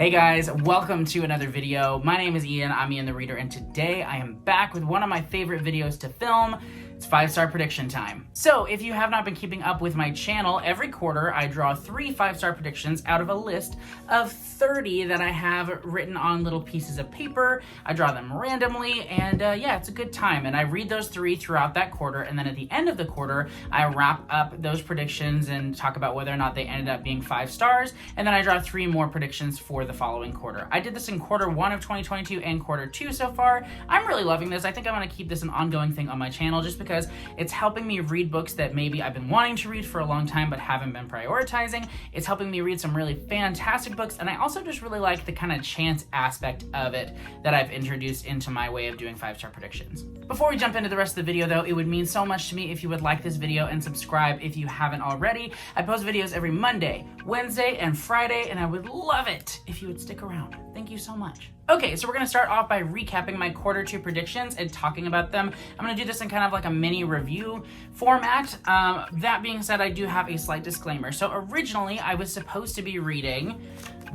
Hey guys, welcome to another video. My name is Ian, I'm Ian the Reader, and today I am back with one of my favorite videos to film. It's 5-star prediction time. So if you have not been keeping up with my channel, every quarter I draw 3 5-star predictions out of a list of 30 that I have written on little pieces of paper. I draw them randomly, and yeah, it's a good time. And I read those 3 throughout that quarter, and then at the end of the quarter, I wrap up those predictions and talk about whether or not they ended up being 5 stars, and then I draw 3 more predictions for the following quarter. I did this in quarter 1 of 2022 and quarter 2 so far. I'm really loving this. I think I'm gonna keep this an ongoing thing on my channel just because it's helping me read books that maybe I've been wanting to read for a long time but haven't been prioritizing. It's helping me read some really fantastic books, and I also just really like the kind of chance aspect of it that I've introduced into my way of doing 5-star predictions. Before we jump into the rest of the video though, it would mean so much to me if you would like this video and subscribe if you haven't already. I post videos every Monday, Wednesday, and Friday, and I would love it if you would stick around. Thank you so much. Okay, so we're gonna start off by recapping my quarter 2 predictions and talking about them. I'm gonna do this in kind of like a mini review format. That being said, I do have a slight disclaimer. So originally, I was supposed to be reading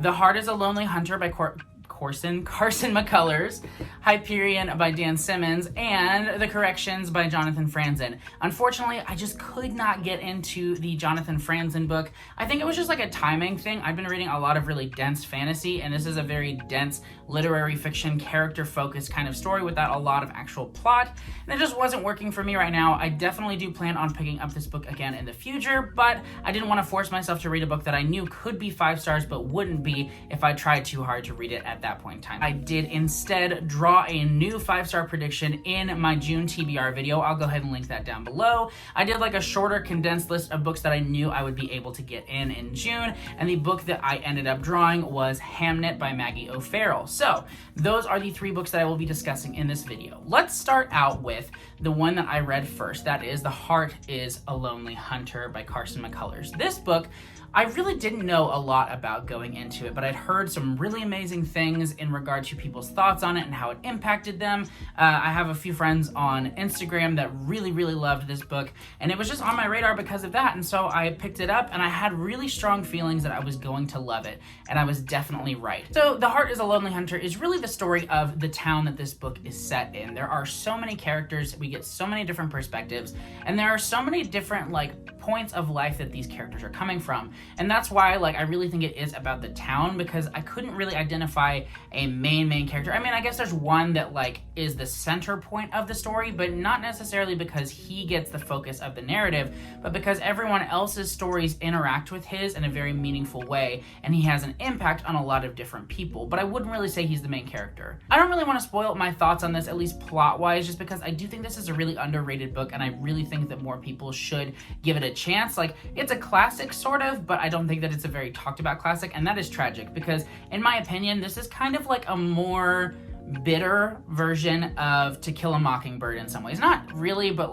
The Heart is a Lonely Hunter by Carson McCullers, Hyperion by Dan Simmons, and The Corrections by Jonathan Franzen. Unfortunately, I just could not get into the Jonathan Franzen book. I think it was just like a timing thing. I've been reading a lot of really dense fantasy, and this is a very dense literary fiction, character-focused kind of story without a lot of actual plot, and it just wasn't working for me right now. I definitely do plan on picking up this book again in the future, but I didn't want to force myself to read a book that I knew could be 5 stars but wouldn't be if I tried too hard to read it at that point in time. I did instead draw a new 5-star prediction in my June TBR video. I'll go ahead and link that down below. I did like a shorter condensed list of books that I knew I would be able to get in June, and the book that I ended up drawing was Hamnet by Maggie O'Farrell. So those are the 3 books that I will be discussing in this video. Let's start out with the one that I read first. That is The Heart is a Lonely Hunter by Carson McCullers. This book I really didn't know a lot about going into it, but I'd heard some really amazing things in regard to people's thoughts on it and how it impacted them. I have a few friends on Instagram that really loved this book, and it was just on my radar because of that, and so I picked it up, and I had really strong feelings that I was going to love it, and I was definitely right. So The Heart is a Lonely Hunter is really the story of the town that this book is set in. There are so many characters, we get so many different perspectives, and there are so many different points of life that these characters are coming from. And that's why I really think it is about the town, because I couldn't really identify a main character. I mean, I guess there's one that is the center point of the story, but not necessarily because he gets the focus of the narrative, but because everyone else's stories interact with his in a very meaningful way, and he has an impact on a lot of different people. But I wouldn't really say he's the main character. I don't really want to spoil my thoughts on this, at least plot-wise, just because I do think this is a really underrated book, and I really think that more people should give it a chance. It's a classic, sort of, but I don't think that it's a very talked about classic, and that is tragic because, in my opinion, this is kind of a more bitter version of To Kill a Mockingbird in some ways. Not really, but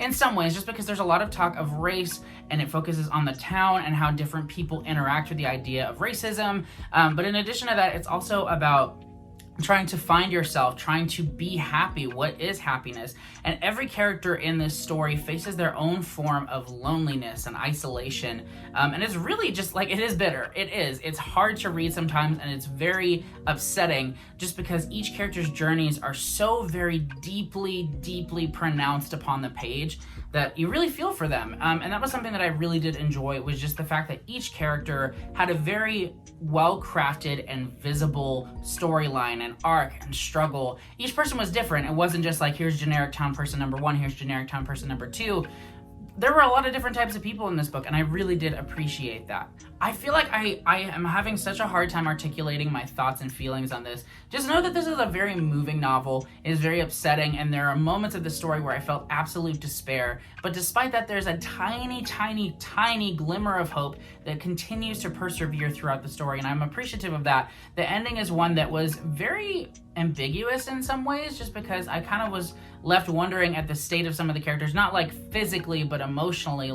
in some ways, just because there's a lot of talk of race, and it focuses on the town and how different people interact with the idea of racism. But in addition to that, it's also about trying to find yourself, trying to be happy. What is happiness? And every character in this story faces their own form of loneliness and isolation. And it's really just it is bitter. It is. It's hard to read sometimes, and it's very upsetting just because each character's journeys are so very deeply pronounced upon the page that you really feel for them. And that was something that I really did enjoy, was just the fact that each character had a very well-crafted and visible storyline and arc and struggle. Each person was different. It wasn't just here's generic town person number 1, here's generic town person number 2. There were a lot of different types of people in this book, and I really did appreciate that. I feel like I am having such a hard time articulating my thoughts and feelings on this. Just know that this is a very moving novel. It is very upsetting, and there are moments of the story where I felt absolute despair. But despite that, there's a tiny glimmer of hope that continues to persevere throughout the story, and I'm appreciative of that. The ending is one that was very ambiguous in some ways, just because I kind of was left wondering at the state of some of the characters, not physically, but emotionally,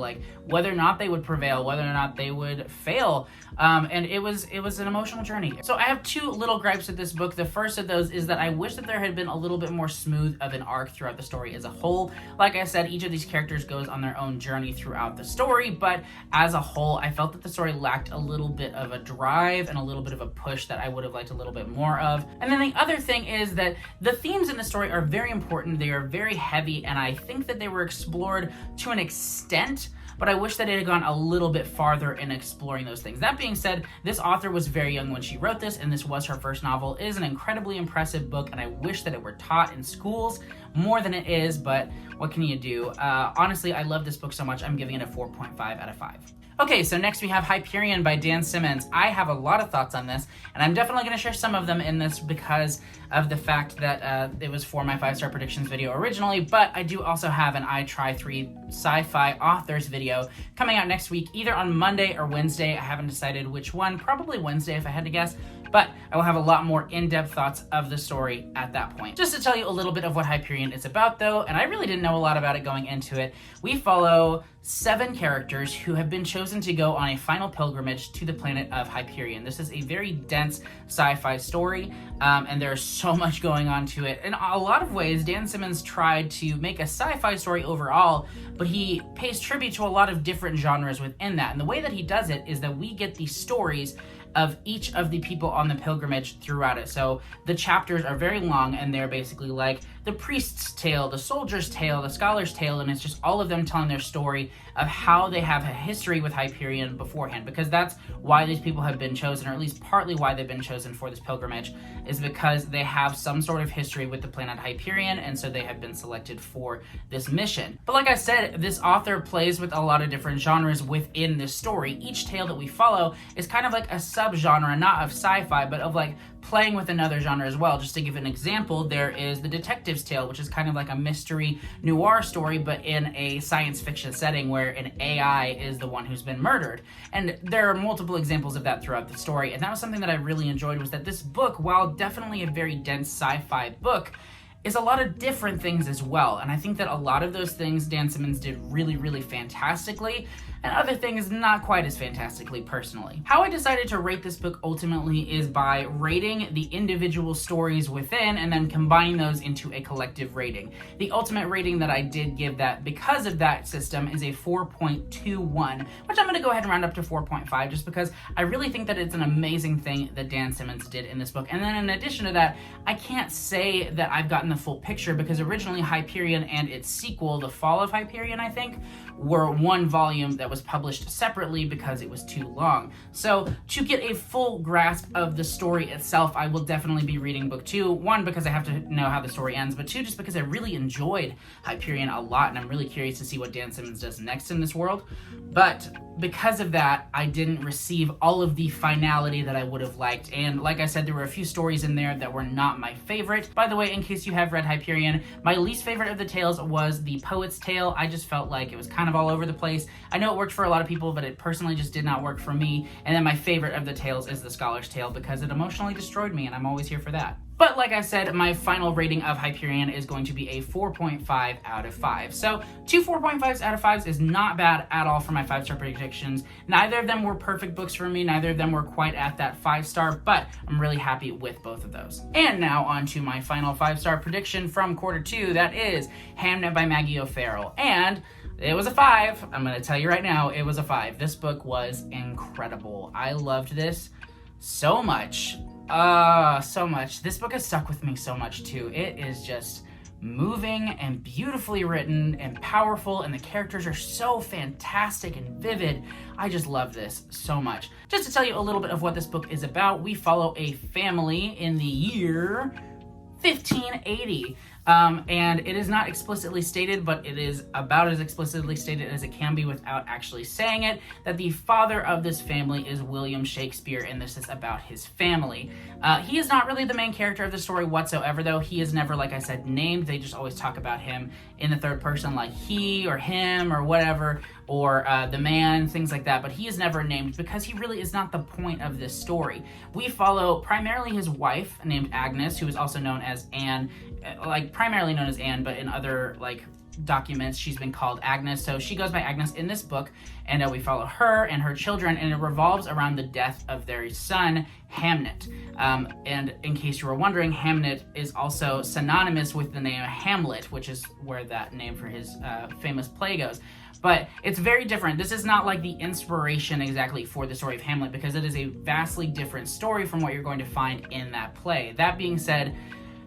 whether or not they would prevail, whether or not they would fail tale. And it was an emotional journey. So I have two little gripes with this book. The first of those is that I wish that there had been a little bit more smooth of an arc throughout the story as a whole. Like I said, each of these characters goes on their own journey throughout the story, but as a whole, I felt that the story lacked a little bit of a drive and a little bit of a push that I would have liked a little bit more of. And then the other thing is that the themes in the story are very important. They are very heavy, and I think that they were explored to an extent, but I wish that it had gone a little bit farther in exploring those things. That being said, this author was very young when she wrote this, and this was her first novel. It is an incredibly impressive book, and I wish that it were taught in schools more than it is, but what can you do? Honestly, I love this book so much, I'm giving it a 4.5 out of 5. Okay, so next we have Hyperion by Dan Simmons. I have a lot of thoughts on this, and I'm definitely going to share some of them in this because of the fact that it was for my 5-star predictions video originally, but I do also have an I Try 3 sci-fi authors video coming out next week, either on Monday or Wednesday. I haven't decided which one, probably Wednesday if I had to guess, but I will have a lot more in-depth thoughts of the story at that point. Just to tell you a little bit of what Hyperion is about though, and I really didn't know a lot about it going into it, we follow 7 characters who have been chosen to go on a final pilgrimage to the planet of Hyperion. This is a very dense sci-fi story, and there's so much going on to it. In a lot of ways, Dan Simmons tried to make a sci-fi story overall, but he pays tribute to a lot of different genres within that. And the way that he does it is that we get these stories of each of the people on the pilgrimage throughout it. So the chapters are very long, and they're basically like the priest's tale, the soldier's tale, the scholar's tale, and it's just all of them telling their story of how they have a history with Hyperion beforehand, because that's why these people have been chosen, or at least partly why they've been chosen for this pilgrimage, is because they have some sort of history with the planet Hyperion, and so they have been selected for this mission. But like I said, this author plays with a lot of different genres within this story. Each tale that we follow is kind of like a subgenre, not of sci-fi, but of like playing with another genre as well. Just to give an example, there is the detective's tale, which is kind of like a mystery noir story, but in a science fiction setting where an AI is the one who's been murdered. And there are multiple examples of that throughout the story, and that was something that I really enjoyed, was that this book, while definitely a very dense sci-fi book, is a lot of different things as well. And I think that a lot of those things Dan Simmons did really, really fantastically, and other things not quite as fantastically personally. How I decided to rate this book ultimately is by rating the individual stories within and then combining those into a collective rating. The ultimate rating that I did give that because of that system is a 4.21, which I'm going to go ahead and round up to 4.5 just because I really think that it's an amazing thing that Dan Simmons did in this book. And then in addition to that, I can't say that I've gotten the full picture because originally Hyperion and its sequel, The Fall of Hyperion, I think, were one volume that was published separately because it was too long. So to get a full grasp of the story itself, I will definitely be reading book 2. 1, because I have to know how the story ends, but 2, just because I really enjoyed Hyperion a lot, and I'm really curious to see what Dan Simmons does next in this world. But because of that, I didn't receive all of the finality that I would have liked. And like I said, there were a few stories in there that were not my favorite. By the way, in case you have read Hyperion, my least favorite of the tales was the Poet's Tale. I just felt like it was kind of all over the place. I know it worked for a lot of people, but it personally just did not work for me. And then my favorite of the tales is the Scholar's Tale because it emotionally destroyed me, and I'm always here for that. But like I said, my final rating of Hyperion is going to be a 4.5 out of 5. So 2 4.5s out of 5s is not bad at all for my 5-star predictions. Neither of them were perfect books for me. Neither of them were quite at that 5-star, but I'm really happy with both of those. And now on to my final 5-star prediction from quarter 2. That is Hamnet by Maggie O'Farrell. And it was a 5. I'm going to tell you right now, it was a 5. This book was incredible. I loved this so much. So much. This book has stuck with me so much too. It is just moving and beautifully written and powerful, and the characters are so fantastic and vivid. I just love this so much. Just to tell you a little bit of what this book is about, we follow a family in the year 1580. And it is not explicitly stated, but it is about as explicitly stated as it can be without actually saying it, that the father of this family is William Shakespeare, and this is about his family. He is not really the main character of the story whatsoever, though. He is never, like I said, named. They just always talk about him in the third person, like he or him or whatever, or the man, things like that, but he is never named because he really is not the point of this story. We follow primarily his wife, named Agnes, who is also known as Anne, like primarily known as Anne, but in other like documents, she's been called Agnes. So she goes by Agnes in this book, and we follow her and her children, and it revolves around the death of their son, Hamnet. And in case you were wondering, Hamnet is also synonymous with the name Hamlet, which is where that name for his famous play goes. But it's very different. This is not like the inspiration exactly for the story of Hamlet, because it is a vastly different story from what you're going to find in that play. That being said,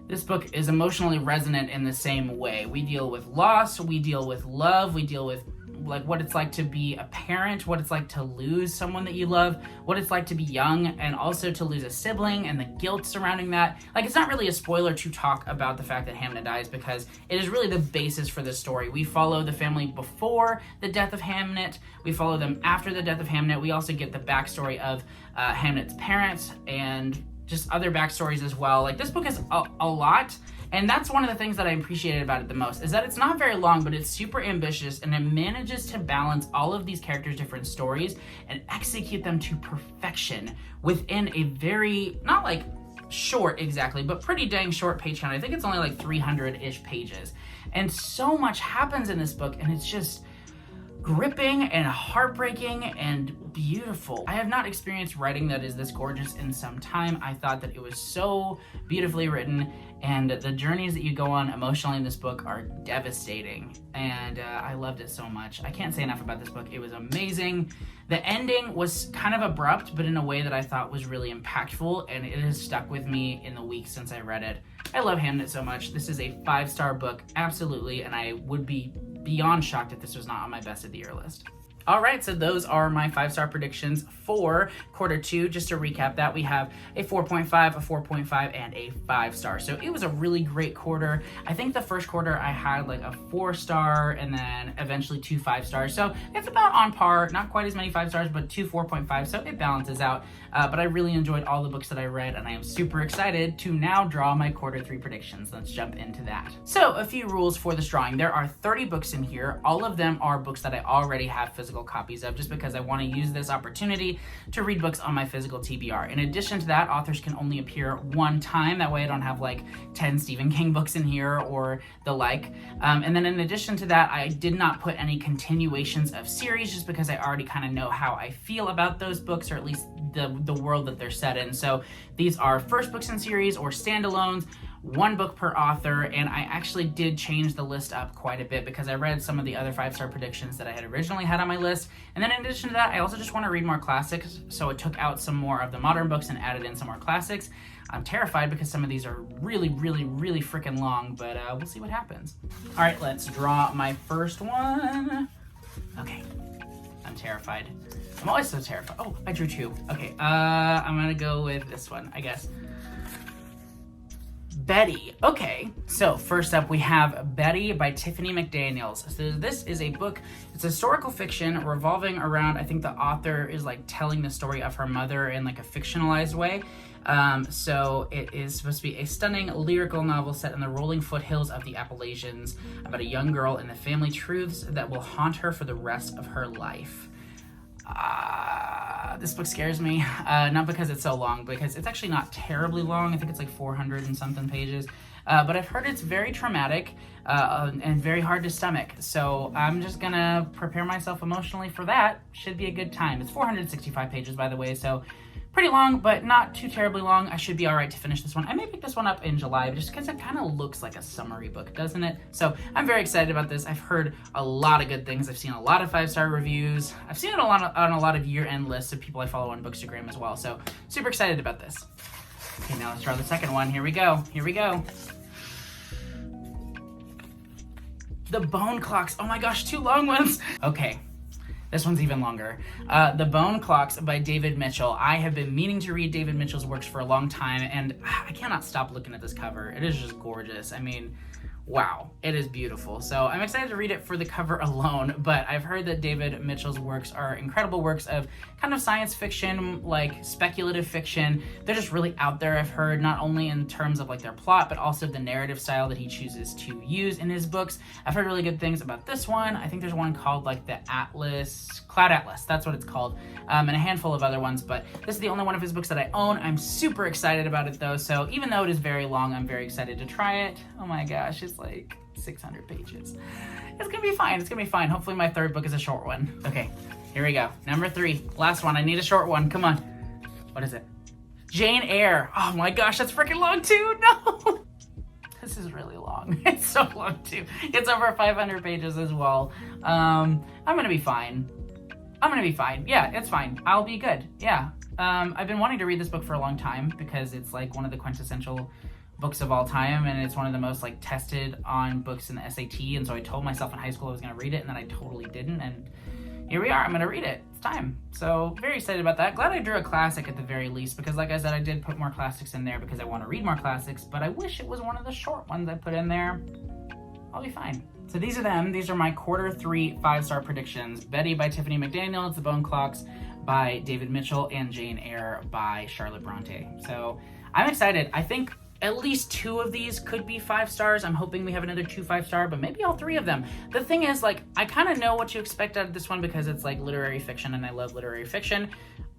this book is emotionally resonant in the same way. We deal with loss, we deal with love, we deal with like what it's like to be a parent, what it's like to lose someone that you love, what it's like to be young, and also to lose a sibling and the guilt surrounding that. Like, it's not really a spoiler to talk about the fact that Hamnet dies, because it is really the basis for this story. We follow the family before the death of Hamnet, we follow them after the death of Hamnet. We also get the backstory of Hamnet's parents and just other backstories as well. Like, this book is a lot, and that's one of the things that I appreciated about it the most, is that it's not very long, but it's super ambitious, and it manages to balance all of these characters' different stories and execute them to perfection within a very, not like short exactly, but pretty dang short page count. I think it's only like 300-ish pages. And so much happens in this book, and it's just gripping and heartbreaking and beautiful. I have not experienced writing that is this gorgeous in some time. I thought that it was so beautifully written, and the journeys that you go on emotionally in this book are devastating, and I loved it so much. I can't say enough about this book. It was amazing. The ending was kind of abrupt, but in a way that I thought was really impactful, and it has stuck with me in the weeks since I read it. I love Hamnet so much. This is a 5-star book, absolutely, and I would be beyond shocked if this was not on my best of the year list. All right, so those are my 5-star predictions for quarter 2. Just to recap that, we have a 4.5, a 4.5, and a 5-star. So it was a really great quarter. I think the first quarter I had like a 4-star and then eventually 2 5-stars. So it's about on par, not quite as many 5-stars, but 2 4.5, so it balances out. But I really enjoyed all the books that I read, and I am super excited to now draw my quarter 3 predictions. Let's jump into that. So a few rules for this drawing. There are 30 books in here. All of them are books that I already have physical copies of, just because I want to use this opportunity to read books on my physical TBR. In addition to that, authors can only appear one time. That way I don't have like 10 Stephen King books in here or the like. And then in addition to that, I did not put any continuations of series, just because I already kind of know how I feel about those books, or at least the world that they're set in. So these are first books in series or standalones, 1 book per author, and I actually did change the list up quite a bit because I read some of the other 5-star predictions that I had originally had on my list. And then in addition to that, I also just want to read more classics, so I took out some more of the modern books and added in some more classics. I'm terrified because some of these are really, really, really freaking long, but we'll see what happens. All right, let's draw my first one. Okay, I'm terrified. I'm always so terrified. Oh, I drew 2. Okay, I'm gonna go with this one, I guess. Betty. Okay, so first up we have Betty by Tiffany McDaniels. So this is a book, it's historical fiction revolving around, I think the author is like telling the story of her mother in like a fictionalized way. So it is supposed to be a stunning lyrical novel set in the rolling foothills of the Appalachians about a young girl and the family truths that will haunt her for the rest of her life. This book scares me, not because it's so long, because it's actually not terribly long. I think it's like 400 and something pages, but I've heard it's very traumatic and very hard to stomach, so I'm just gonna prepare myself emotionally for that. Should be a good time. It's 465 pages, by the way, so pretty long, but not too terribly long. I should be all right to finish this one. I may pick this one up in July, just because it kind of looks like a summary book, doesn't it? So I'm very excited about this. I've heard a lot of good things. I've seen a lot of 5-star reviews. I've seen it on a lot of year-end lists of people I follow on Bookstagram as well. So super excited about this. Okay, now let's draw the second one. Here we go. Here we go. The Bone Clocks. Oh my gosh, 2 long ones. Okay. This one's even longer. The Bone Clocks by David Mitchell. I have been meaning to read David Mitchell's works for a long time, and I cannot stop looking at this cover. It is just gorgeous. I mean, wow, it is beautiful. So I'm excited to read it for the cover alone, but I've heard that David Mitchell's works are incredible works of kind of science fiction, like speculative fiction. They're just really out there, I've heard, not only in terms of like their plot, but also the narrative style that he chooses to use in his books. I've heard really good things about this one. I think there's one called like the Cloud Atlas, that's what it's called, and a handful of other ones, but this is the only one of his books that I own. I'm super excited about it though, so even though it is very long, I'm very excited to try it. Oh my gosh, it's like 600 pages. It's gonna be fine. It's gonna be fine. Hopefully my third book is a short one. Okay, here we go. Number 3, last one. I need a short one. Come on. What is it? Jane Eyre. Oh my gosh, that's freaking long too. No. This is really long. It's so long too. It's over 500 pages as well. I'm gonna be fine. I'm gonna be fine. Yeah, it's fine. I'll be good. Yeah. I've been wanting to read this book for a long time because it's like one of the quintessential books of all time, and it's one of the most like tested on books in the SAT, and so I told myself in high school I was gonna read it, and then I totally didn't, and here we are. I'm gonna read it. It's time. So very excited about that. Glad I drew a classic at the very least, because like I said, I did put more classics in there because I want to read more classics, but I wish it was one of the short ones I put in there. I'll be fine. So these are them. These are my Q3 5-star predictions. Betty by Tiffany McDaniel, The Bone Clocks by David Mitchell, and Jane Eyre by Charlotte Bronte. So I'm excited. I think at least 2 of these could be 5 stars. I'm hoping we have another 2 5-star, but maybe all 3 of them. The thing is, like, I kind of know what to expect out of this one because it's like literary fiction and I love literary fiction.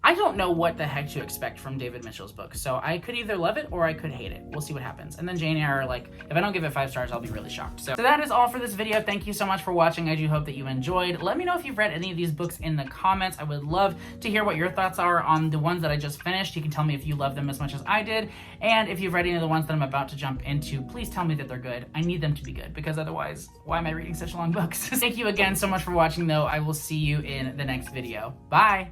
I don't know what the heck to expect from David Mitchell's book, so I could either love it or I could hate it. We'll see what happens. And then Jane Eyre, like, if I don't give it 5 stars, I'll be really shocked. So that is all for this video. Thank you so much for watching. I do hope that you enjoyed. Let me know if you've read any of these books in the comments. I would love to hear what your thoughts are on the ones that I just finished. You can tell me if you love them as much as I did. And if you've read any of the ones that I'm about to jump into, please tell me that they're good. I need them to be good, because otherwise, why am I reading such long books? Thank you again so much for watching, though. I will see you in the next video. Bye!